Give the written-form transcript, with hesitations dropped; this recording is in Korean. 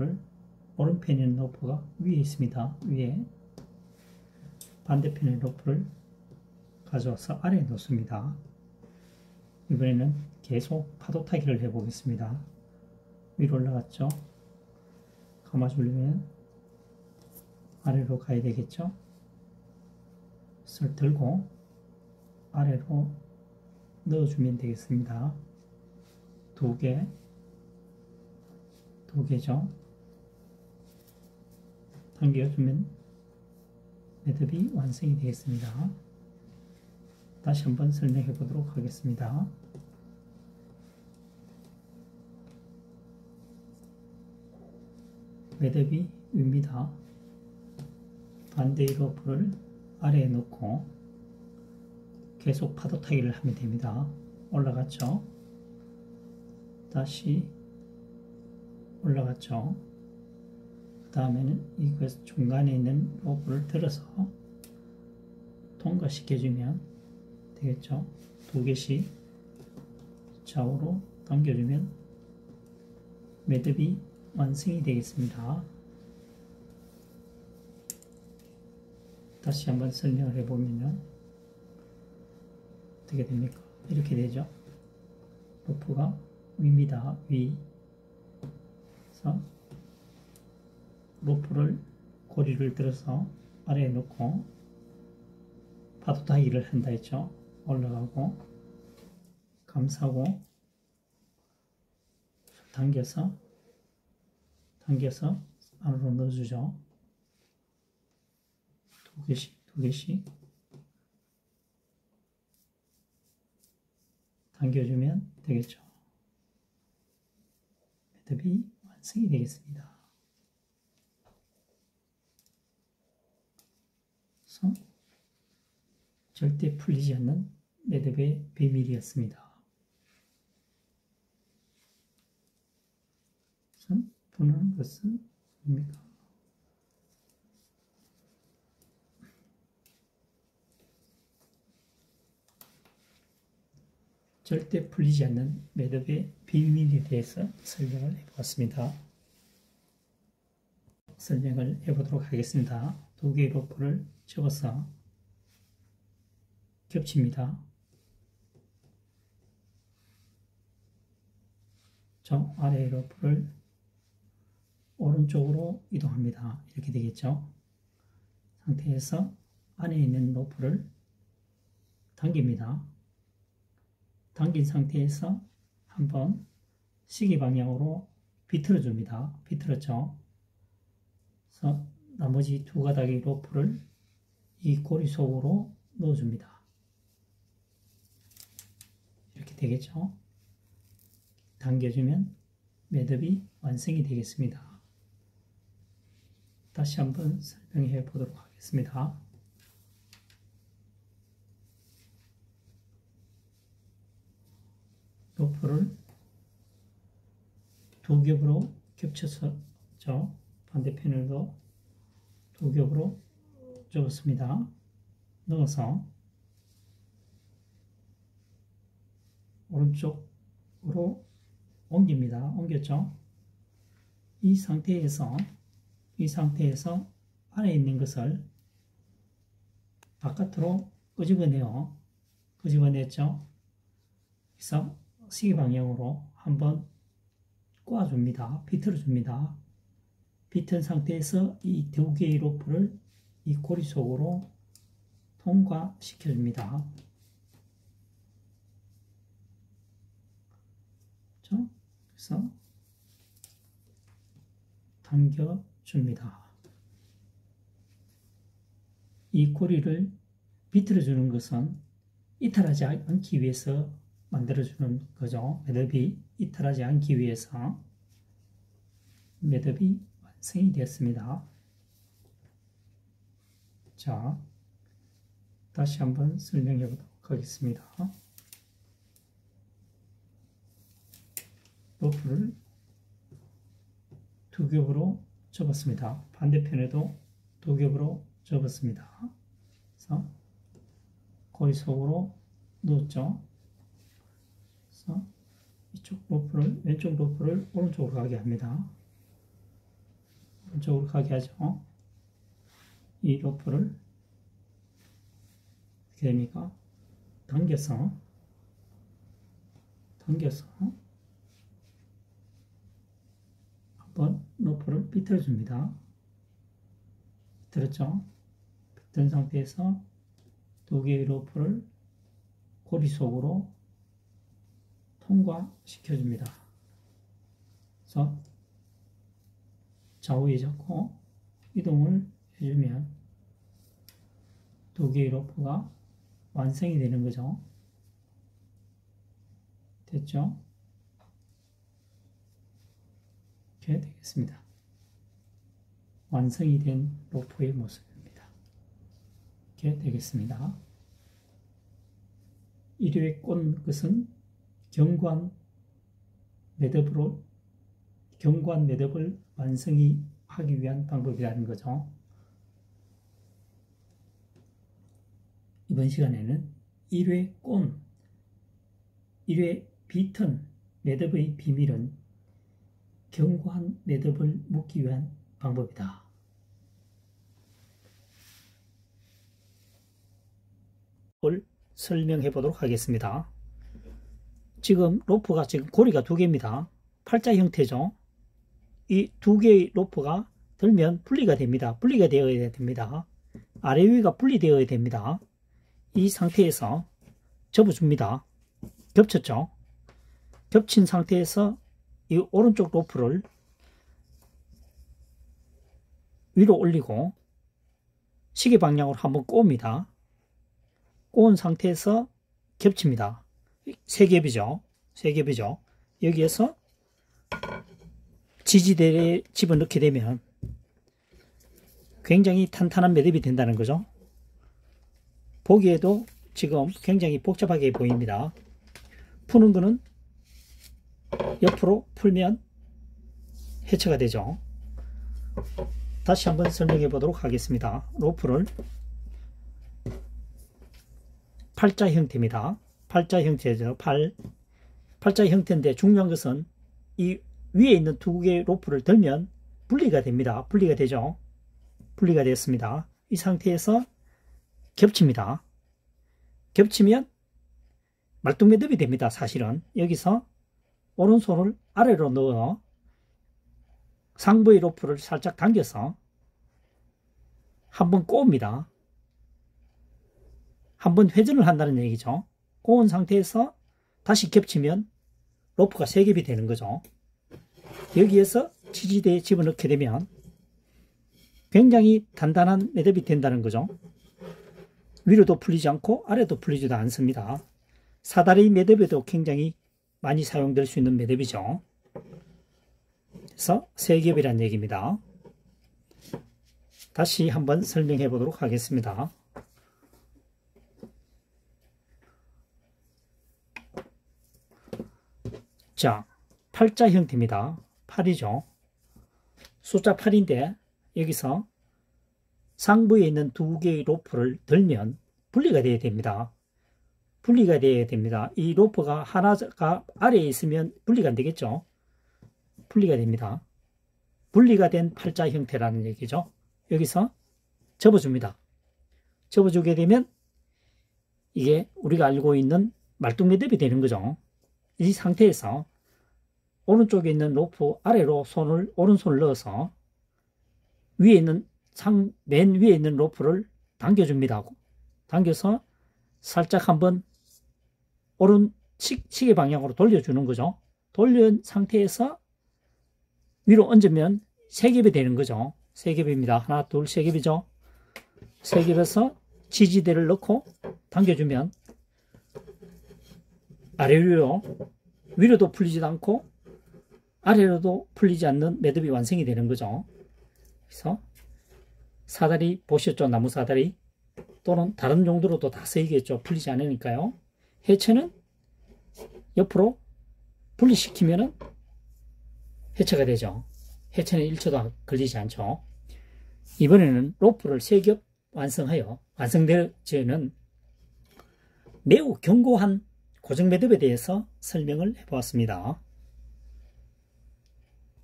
로프를, 오른편에 있는 로프가 위에 있습니다. 위에. 반대편의 로프를 가져와서 아래에 놓습니다. 이번에는 계속 파도 타기를 해보겠습니다. 위로 올라갔죠? 감아주려면 아래로 가야 되겠죠? 술 들고 아래로 넣어주면 되겠습니다. 두 개죠. 당겨주면 매듭이 완성이 되겠습니다. 다시 한번 설명해 보도록 하겠습니다. 매듭이 위입니다. 반대의 로프를 아래에 놓고 계속 파도 타기를 하면 됩니다. 올라갔죠? 다시 올라갔죠? 그 다음에는 이것 중간에 있는 로프를 들어서 통과시켜주면 되겠죠? 두 개씩 좌우로 당겨주면 매듭이 완성이 되겠습니다. 다시 한번 설명을 해보면 어떻게 됩니까? 이렇게 되죠. 로프가 위입니다. 위. 그래서 로프를 고리를 들어서 아래에 놓고 파도 타기를 한다 했죠. 올라가고 감싸고 당겨서 안으로 넣어주죠. 두 개씩 당겨주면 되겠죠. 매듭이 완성이 되겠습니다. 그래서 절대 풀리지 않는 매듭의 비밀이었습니다. 부는 것은 뭡니까? 절대 풀리지 않는 매듭의 비밀에 대해서 설명을 해보았습니다. 설명을 해보도록 하겠습니다. 두 개의 로프를 접어서 겹칩니다. 저 아래의 로프를 오른쪽으로 이동합니다. 이렇게 되겠죠. 상태에서 안에 있는 로프를 당깁니다. 당긴 상태에서 한번 시계 방향으로 비틀어 줍니다. 비틀었죠. 그래서 나머지 두 가닥의 로프를 이 고리 속으로 넣어줍니다. 이렇게 되겠죠. 당겨주면 매듭이 완성이 되겠습니다. 다시 한번 설명해 보도록 하겠습니다. 로프를 두 겹으로 겹쳐서 반대편으로도 두 겹으로 접었습니다. 넣어서 오른쪽으로 옮깁니다. 옮겼죠? 이 상태에서 안에 있는 것을 바깥으로 끄집어냈죠? 그래서 시계 방향으로 한번 꽈줍니다. 비틀어줍니다. 비튼 상태에서 이 두 개의 로프를 이 고리 속으로 통과시켜줍니다. 그렇죠? 그래서 당겨줍니다. 이 고리를 비틀어주는 것은 이탈하지 않기 위해서 만들어주는 거죠. 매듭이 이탈하지 않기 위해서 매듭이 완성이 되었습니다. 자, 다시 한번 설명해 보도록 하겠습니다. 로프를 두 겹으로 접었습니다. 반대편에도 두 겹으로 접었습니다. 그래서 고리 속으로 넣었죠. 그래서 이쪽 로프를, 왼쪽 로프를 오른쪽으로 가게 합니다. 안쪽으로 가게 하죠. 이 로프를 어떻게 됩니까? 당겨서 한번 로프를 비틀어 줍니다. 비틀었죠? 비틀은 상태에서 두 개의 로프를 고리 속으로 통과시켜 줍니다. 그래서 좌우에 잡고 이동을 해주면 두 개의 로프가 완성이 되는 거죠. 됐죠? 이렇게 되겠습니다. 완성이 된 로프의 모습입니다. 이렇게 되겠습니다. 1회 꼰 것은 경관 매듭을 완성히 하기 위한 방법이라는 거죠. 이번 시간에는 1회 꼰, 1회 비튼 매듭의 비밀은 견고한 매듭을 묶기 위한 방법이다. 을 설명해 보도록 하겠습니다. 지금 로프가 지금 고리가 두 개입니다. 팔자 형태죠. 이 두 개의 로프가 들면 분리가 됩니다. 분리가 되어야 됩니다. 아래 위가 분리되어야 됩니다. 이 상태에서 접어줍니다. 겹쳤죠? 겹친 상태에서 이 오른쪽 로프를 위로 올리고 시계 방향으로 한번 꼬읍니다. 꼬은 상태에서 겹칩니다. 세 겹이죠. 여기에서 지지대에 집어넣게 되면 굉장히 탄탄한 매듭이 된다는 거죠. 보기에도 지금 굉장히 복잡하게 보입니다. 푸는 거는 옆으로 풀면 해체가 되죠. 다시 한번 설명해 보도록 하겠습니다. 로프를 팔자 형태입니다. 팔자 형태죠. 팔자 형태인데 중요한 것은 이 위에 있는 두 개의 로프를 들면 분리가 됩니다. 분리가 되죠. 분리가 되었습니다. 이 상태에서 겹칩니다. 겹치면 말뚝매듭이 됩니다. 사실은 여기서 오른손을 아래로 넣어 상부의 로프를 살짝 당겨서 한번 꼬읍니다. 한번 회전을 한다는 얘기죠. 꼬은 상태에서 다시 겹치면 로프가 세 겹이 되는 거죠. 여기에서 지지대에 집어넣게 되면 굉장히 단단한 매듭이 된다는 거죠. 위로도 풀리지 않고 아래도 풀리지도 않습니다. 사다리 매듭에도 굉장히 많이 사용될 수 있는 매듭이죠. 그래서 세 겹이란 얘기입니다. 다시 한번 설명해 보도록 하겠습니다. 자, 팔자 형태입니다. 8이죠. 숫자 8인데 여기서 상부에 있는 두 개의 로프를 들면 분리가 되어야 됩니다. 분리가 되어야 됩니다. 이 로프가 하나가 아래에 있으면 분리가 안 되겠죠. 분리가 됩니다. 분리가 된 팔자 형태라는 얘기죠. 여기서 접어줍니다. 접어주게 되면 이게 우리가 알고 있는 말뚝매듭이 되는 거죠. 이 상태에서 오른쪽에 있는 로프 아래로 오른손을 넣어서 위에 있는 맨 위에 있는 로프를 당겨줍니다. 당겨서 살짝 한번 오른 시계 방향으로 돌려주는 거죠. 돌린 상태에서 위로 얹으면 세 겹이 되는 거죠. 세 겹입니다. 하나, 둘, 세 겹이죠. 세 겹에서 지지대를 넣고 당겨주면 아래 위로도 풀리지도 않고 아래로도 풀리지 않는 매듭이 완성이 되는 거죠. 그래서 사다리 보셨죠? 나무 사다리 또는 다른 용도로도 다 쓰이겠죠. 풀리지 않으니까요. 해체는 옆으로 분리시키면은 해체가 되죠. 해체는 1초도 걸리지 않죠. 이번에는 로프를 3겹 완성하여 완성되어지는 매우 견고한 고정 매듭에 대해서 설명을 해보았습니다.